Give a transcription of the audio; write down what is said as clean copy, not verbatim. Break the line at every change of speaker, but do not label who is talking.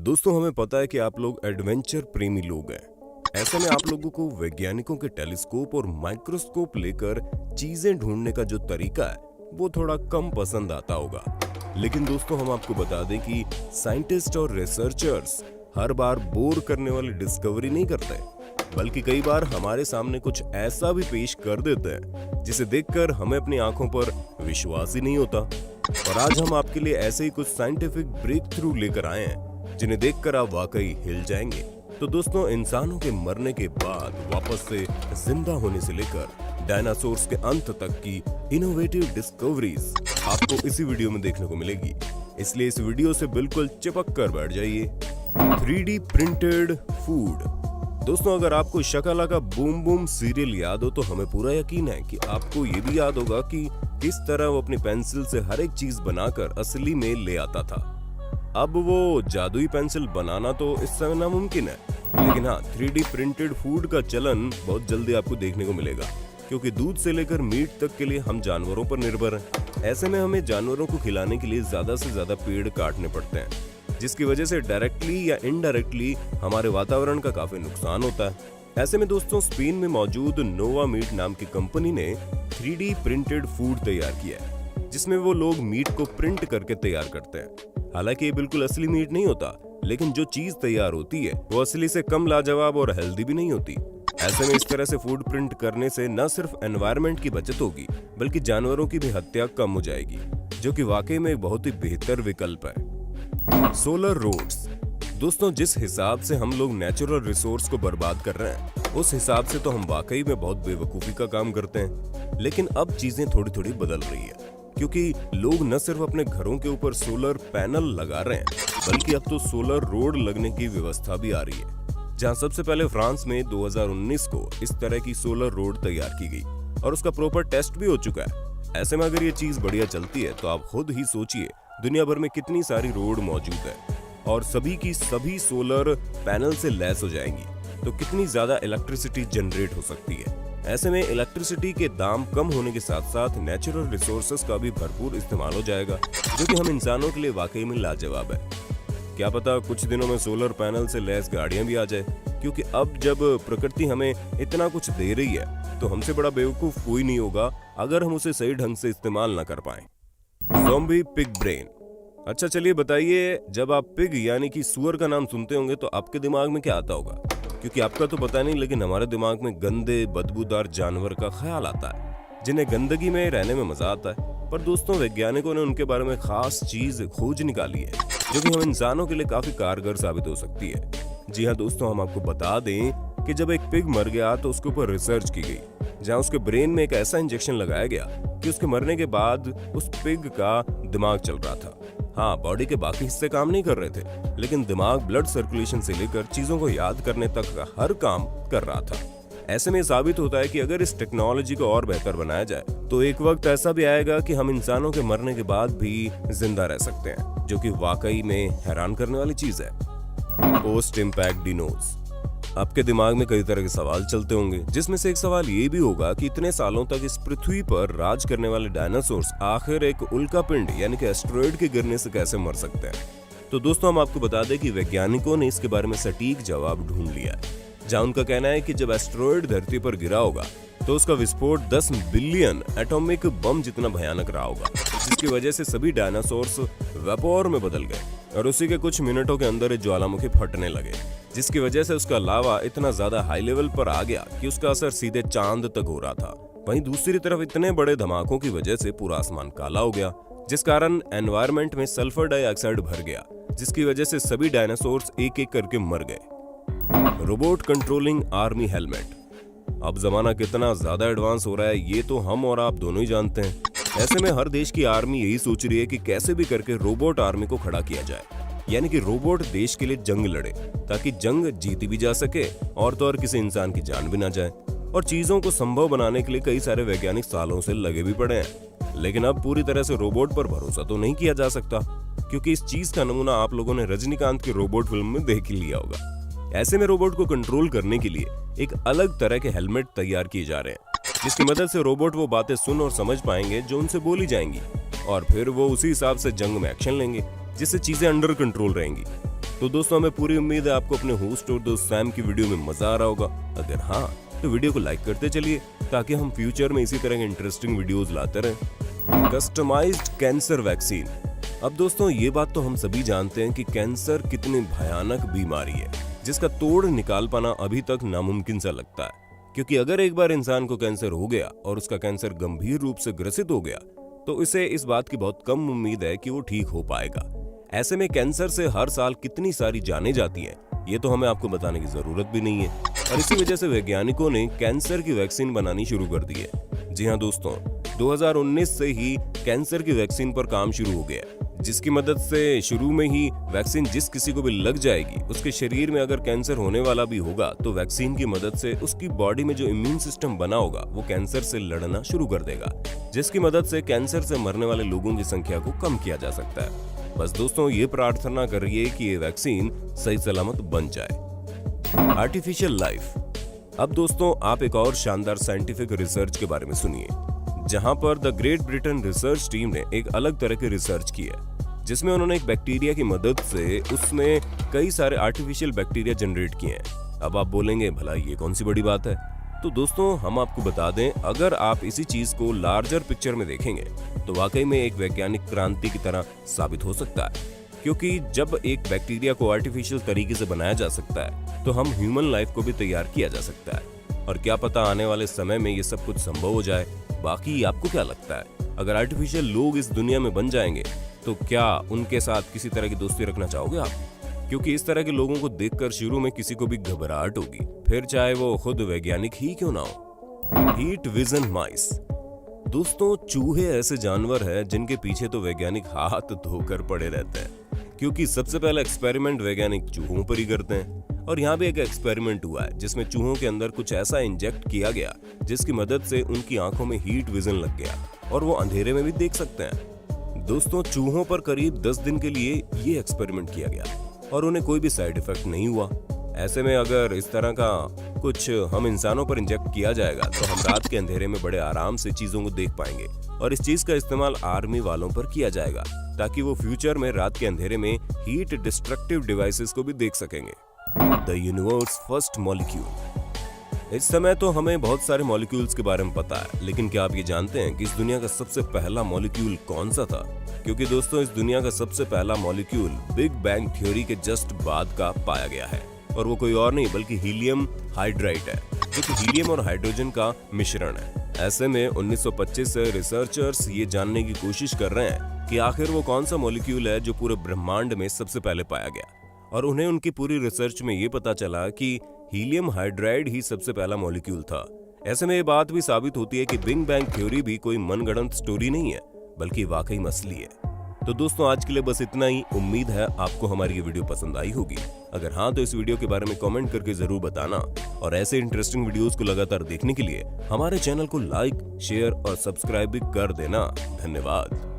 दोस्तों हमें पता है कि आप लोग एडवेंचर प्रेमी लोग हैं। ऐसे में आप लोगों को वैज्ञानिकों के टेलीस्कोप और माइक्रोस्कोप लेकर चीजें ढूंढने का जो तरीका है वो थोड़ा कम पसंद आता होगा। लेकिन दोस्तों हम आपको बता दें कि साइंटिस्ट और रिसर्चर्स हर बार बोर करने वाली डिस्कवरी नहीं करते, बल्कि कई बार हमारे सामने कुछ ऐसा भी पेश कर देते हैं जिसे देखकर हमें अपनी आंखों पर विश्वास ही नहीं होता। और आज हम आपके लिए ऐसे ही कुछ साइंटिफिक ब्रेक थ्रू लेकर आए हैं जिन्हें देखकर आप वाकई हिल जाएंगे। तो दोस्तों, इंसानों के मरने के बाद वापस से जिंदा होने से लेकर डायनासोर्स के अंत तक की इनोवेटिव डिस्कवरीज आपको इसी वीडियो में देखने को मिलेगी, इसलिए इस वीडियो से बिल्कुल चिपक कर बैठ जाइए। 3D printed food. दोस्तों, अगर आपको शकला का बूम बूम सीरियल याद हो तो हमें पूरा यकीन है कि आपको ये भी याद होगा कि किस तरह वो अपनी पेंसिल से हर एक चीज बनाकर असली में ले आता था। अब वो जादुई पेंसिल बनाना तो इस समय नामुमकिन है, लेकिन हाँ, 3D प्रिंटेड फूड का चलन बहुत जल्दी आपको देखने को मिलेगा, क्योंकि दूध से लेकर मीट तक के लिए हम जानवरों पर निर्भर हैं। ऐसे में हमें जानवरों को खिलाने के लिए ज्यादा से ज्यादा पेड़ काटने पड़ते हैं, जिसकी वजह से डायरेक्टली या इनडायरेक्टली हमारे वातावरण का काफी नुकसान होता है। ऐसे में दोस्तों, स्पेन में मौजूद नोवा मीट नाम की कंपनी ने 3D प्रिंटेड फूड तैयार किया है, जिसमें वो लोग मीट को प्रिंट करके तैयार करते हैं। हालांकि ये बिल्कुल असली मीट नहीं होता, लेकिन जो चीज तैयार होती है वो असली से कम लाजवाब और हेल्दी भी नहीं होती। ऐसे में इस तरह से फूड प्रिंट करने से न सिर्फ एनवायरनमेंट की बचत होगी, बल्कि जानवरों की भी हत्या कम हो जाएगी, जो कि वाकई में एक बहुत ही बेहतर विकल्प है। Solar roads. दोस्तों, जिस हिसाब से हम लोग नेचुरल रिसोर्स को बर्बाद कर रहे हैं, उस हिसाब से तो हम वाकई में बहुत बेवकूफी का काम करते हैं। लेकिन अब चीजें थोड़ी थोड़ी बदल रही है, क्योंकि लोग न सिर्फ अपने घरों के ऊपर सोलर पैनल लगा रहे हैं, बल्कि अब तो सोलर रोड लगने की व्यवस्था भी आ रही है। जहां सबसे पहले फ्रांस में 2019 को इस तरह की सोलर रोड तैयार की गई और उसका प्रॉपर टेस्ट भी हो चुका है। ऐसे में अगर ये चीज बढ़िया चलती है तो आप खुद ही सोचिए दुनिया भर में कितनी सारी रोड मौजूद है और सभी की सभी सोलर पैनल से लैस हो जाएंगी, तो कितनी ज्यादा इलेक्ट्रिसिटी जनरेट हो सकती है। ऐसे में इलेक्ट्रिसिटी के दाम कम होने के साथ साथ नेचुरल रिसोर्सेज का भी भरपूर इस्तेमाल हो जाएगा, जो कि हम इंसानों के लिए वाकई में लाजवाब है। क्या पता कुछ दिनों में सोलर पैनल से लैस गाड़ियां भी आ जाए, क्योंकि अब जब प्रकृति हमें इतना कुछ दे रही है तो हमसे बड़ा बेवकूफ कोई नहीं होगा अगर हम उसे सही ढंग से इस्तेमाल न कर पाए। Zombie pig brain. अच्छा चलिए बताइए, जब आप पिग यानी कि सुअर का नाम सुनते होंगे तो आपके दिमाग में क्या आता होगा? क्योंकि आपका तो पता नहीं, लेकिन हमारे दिमाग में गंदे बदबूदार जानवर का ख्याल आता है, जिन्हें गंदगी में रहने में मजा आता है। पर दोस्तों, वैज्ञानिकों ने उनके बारे में खास चीज खोज निकाली है, जो कि हम इंसानों के लिए काफी कारगर साबित हो सकती है। जी हाँ दोस्तों, हम आपको बता दें कि जब एक पिग मर गया तो उसके ऊपर रिसर्च की गई, जहाँ उसके ब्रेन में एक ऐसा इंजेक्शन लगाया गया कि उसके मरने के बाद उस पिग का दिमाग चल रहा था। हाँ, बॉडी के बाकी हिस्से काम नहीं कर रहे थे, लेकिन दिमाग ब्लड सर्कुलेशन से लेकर चीजों को याद करने तक का हर काम कर रहा था। ऐसे में साबित होता है कि अगर इस टेक्नोलॉजी को और बेहतर बनाया जाए तो एक वक्त ऐसा भी आएगा कि हम इंसानों के मरने के बाद भी जिंदा रह सकते हैं, जो कि वाकई में हैरान करने वाली चीज है। Post impact denotes. आपके दिमाग में कई तरह के सवाल चलते होंगे, जिसमें से एक सवाल ये भी होगा कि इतने सालों तक इस पृथ्वी पर राज करने वाले डायनासोर्स आखिर एक उल्कापिंड यानी कि एस्टेरॉयड के गिरने से कैसे मर सकते हैं। तो दोस्तों, हम आपको बता दें कि वैज्ञानिकों ने इसके बारे में सटीक जवाब ढूंढ लिया है, जहां उनका कहना है कि जब एस्टेरॉयड धरती पर गिरा होगा तो उसका विस्फोट 10 बिलियन एटॉमिक बम जितना भयानक रहा होगा, जिसकी वजह से सभी डायनासोर्स वेपोर में बदल गए और उसी के कुछ मिनटों के अंदर ज्वालामुखी फटने लगे, जिसकी वजह से उसका लावा इतना ज्यादा हाई लेवल पर आ गया कि उसका असर सीधे चांद तक हो रहा था। वहीं दूसरी तरफ इतने बड़े धमाकों की वजह से पूरा आसमान काला हो गया, जिस कारण एनवायरनमेंट में सल्फर डाइऑक्साइड भर गया, जिसकी वजह से सभी डायनासोर्स एक एक करके मर गए। Robot controlling army helmet. अब जमाना कितना ज्यादा एडवांस हो रहा है ये तो हम और आप दोनों ही जानते हैं। ऐसे में हर देश की आर्मी यही सोच रही है कि कैसे भी करके रोबोट आर्मी को खड़ा किया जाए, यानी कि रोबोट देश के लिए जंग लड़े, ताकि जंग जीती भी जा सके और तो और किसी इंसान की जान भी ना जाए। और चीजों को संभव बनाने के लिए कई सारे वैज्ञानिक सालों से लगे भी पड़े हैं, लेकिन अब पूरी तरह से रोबोट पर भरोसा तो नहीं किया जा सकता, क्योंकि इस चीज का नमूना आप लोगों ने रजनीकांत की रोबोट फिल्म में देख ही लिया होगा। ऐसे में रोबोट को कंट्रोल करने के लिए एक अलग तरह के हेलमेट तैयार किए जा रहे हैं, जिसकी मदद से रोबोट वो बातें सुन और समझ पाएंगे जो उनसे बोली जाएंगी, और फिर वो उसी हिसाब से जंग में एक्शन लेंगे, जिससे चीजें अंडर कंट्रोल रहेंगी। तो दोस्तों हमें पूरी उम्मीद है आपको अपने होस्ट और दोस्त सैम की वीडियो में मजा आ रहा होगा। अगर हाँ तो वीडियो को लाइक करते चलिए ताकि हम फ्यूचर में इसी तरह के इंटरेस्टिंग वीडियोस लाते रहें। Customised cancer vaccine. अब दोस्तों ये बात तो हम सभी जानते हैं कि कैंसर कितनी भयानक बीमारी है जिसका तोड़ निकाल पाना अभी तक नामुमकिन सा लगता है, क्योंकि अगर एक बार इंसान को कैंसर हो गया और उसका कैंसर गंभीर रूप से ग्रसित हो गया तो इसे इस बात की बहुत कम उम्मीद है कि वो ठीक हो पाएगा। ऐसे में कैंसर से हर साल कितनी सारी जानें जाती हैं ये तो हमें आपको बताने की जरूरत भी नहीं है, और इसी वजह से वैज्ञानिकों ने कैंसर की वैक्सीन बनानी शुरू कर दी है। जी हाँ दोस्तों, 2019 से ही कैंसर की वैक्सीन पर काम शुरू हो गया, जिसकी मदद से शुरू में ही वैक्सीन जिस किसी को भी लग जाएगी उसके शरीर में अगर कैंसर होने वाला भी होगा तो वैक्सीन की मदद से उसकी बॉडी में जो इम्यून सिस्टम बना होगा वो कैंसर से लड़ना शुरू कर देगा, जिसकी मदद से कैंसर से मरने वाले लोगों की संख्या को कम किया जा सकता है। बस दोस्तों ये प्रार्थना करिए कि ये वैक्सीन सही सलामत बन जाए। Artificial life. अब दोस्तों आप एक और शानदार साइंटिफिक रिसर्च के बारे में सुनिए, जहां पर the great Britain research team ने एक अलग तरह की रिसर्च की है जिसमें उन्होंने एक बैक्टीरिया की मदद से उसमें कई सारे आर्टिफिशियल बैक्टीरिया जनरेट किए हैं। अब आप बोलेंगे भला ये कौन सी बड़ी बात है, तो दोस्तों हम आपको बता दें, अगर आप इसी चीज को लार्जर पिक्चर में देखेंगे तो वाकई में एक वैज्ञानिक क्रांति की तरह साबित हो सकता है, क्योंकि जब एक बैक्टीरिया को आर्टिफिशियल तरीके से बनाया जा सकता है तो हम ह्यूमन लाइफ को भी तैयार किया जा सकता है, और क्या पता आने वाले समय में ये सब कुछ संभव हो जाए। बाकी आपको क्या लगता है, अगर आर्टिफिशियल लोग इस दुनिया में बन जाएंगे तो क्या उनके साथ किसी तरह की दोस्ती रखना चाहोगे आप? क्योंकि इस तरह के लोगों को देखकर शुरू में किसी को भी घबराहट होगी, फिर चाहे वो खुद वैज्ञानिक ही क्यों ना हो। हीट विजन माइस। दोस्तों चूहे ऐसे जानवर हैं जिनके पीछे तो वैज्ञानिक हाथ धोकर पड़े रहते हैं, क्योंकि सबसे पहला एक्सपेरिमेंट वैज्ञानिक चूहों पर ही करते हैं। और यहाँ भी एक एक्सपेरिमेंट हुआ है जिसमें चूहों के अंदर कुछ ऐसा इंजेक्ट किया गया जिसकी मदद से उनकी आंखों में हीट विजन लग गया और वो अंधेरे में भी देख सकते हैं। दोस्तों चूहों पर करीब 10 दिन के लिए ये एक्सपेरिमेंट किया गया और उन्हें कोई भी साइड इफेक्ट नहीं हुआ। ऐसे में अगर इस तरह का कुछ हम इंसानों पर इंजेक्ट किया जाएगा तो हम रात के अंधेरे में बड़े आराम से चीजों को देख पाएंगे, और इस चीज का इस्तेमाल आर्मी वालों पर किया जाएगा ताकि वो फ्यूचर में रात के अंधेरे में हीट डिस्ट्रक्टिव डिवाइसेस को भी देख सकेंगे। The universe first molecule. इस समय तो हमें बहुत सारे मॉलिक्यूल्स के बारे में पता है, लेकिन क्या आप ये जानते हैं कि इस दुनिया का सबसे पहला मॉलिक्यूल कौन सा था? क्योंकि दोस्तों इस दुनिया का सबसे पहला मॉलिक्यूल बिग बैंग थ्योरी के जस्ट बाद का पाया गया है, और वो कोई और नहीं बल्कि हीलियम हाइड्राइड है, जो कि हीलियम और हाइड्रोजन का मिश्रण है। ऐसे में 1925 से रिसर्चर्स ये जानने की कोशिश कर रहे हैं कि आखिर वो कौन सा मॉलिक्यूल है जो पूरे ब्रह्मांड में सबसे पहले पाया गया, और उन्हें उनकी पूरी रिसर्च में ये पता चला कि हीलियम हाइड्राइड ही सबसे पहला मॉलिक्यूल था। ऐसे में ये बात भी साबित होती है कि बिग बैंग थ्योरी भी कोई मनगढ़ंत स्टोरी नहीं है बल्कि वाकई असली है। तो दोस्तों आज के लिए बस इतना ही। उम्मीद है आपको हमारी ये वीडियो पसंद आई होगी। अगर हाँ तो इस वीडियो के बारे में कमेंट करके जरूर बताना, और ऐसे इंटरेस्टिंग वीडियोस को लगातार देखने के लिए हमारे चैनल को लाइक, शेयर और सब्सक्राइब भी कर देना। धन्यवाद।